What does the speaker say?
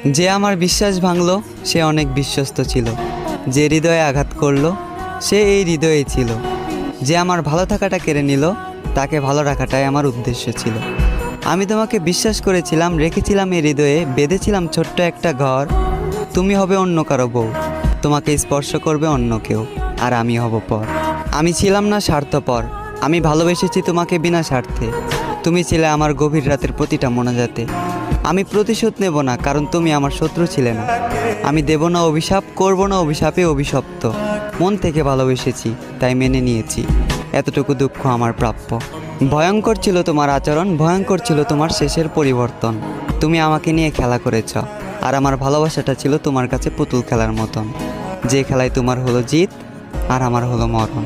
যে আমার বিশ্বাস ভাঙলো সে অনেক বিশ্বস্ত ছিল, যে হৃদয়ে আঘাত করলো সে এই হৃদয়েই ছিল। যে আমার ভালো থাকাটা কেড়ে নিল তাকে ভালো রাখাটাই আমার উদ্দেশ্য ছিল। আমি তোমাকে বিশ্বাস করেছিলাম, রেখেছিলাম এই হৃদয়ে, বেঁধেছিলাম ছোট্ট একটা ঘর। তুমি হবে অন্য কারো বউ, তোমাকে স্পর্শ করবে অন্য কেউ, আর আমি হব পর। আমি ছিলাম না স্বার্থপর, আমি ভালোবেসেছি তোমাকে বিনা স্বার্থে। তুমি ছিলে আমার গভীর রাতের প্রতিটা মোনাজাতে। আমি প্রতিশোধ নেব না, কারণ তুমি আমার শত্রু ছিলে না। আমি দেব না অভিশাপ, করব না অভিশাপে অভিশপ্ত। মন থেকে ভালোবেসেছি, তাই মেনে নিয়েছি। এতটুকু দুঃখ আমার প্রাপ্য। ভয়ঙ্কর ছিল তোমার আচরণ, ভয়ঙ্কর ছিল তোমার শেষের পরিবর্তন। তুমি আমাকে নিয়ে খেলা করেছ, আর আমার ভালোবাসাটা ছিল তোমার কাছে পুতুল খেলার মতন। যে খেলায় তোমার হলো জিত আর আমার হলো মরণ।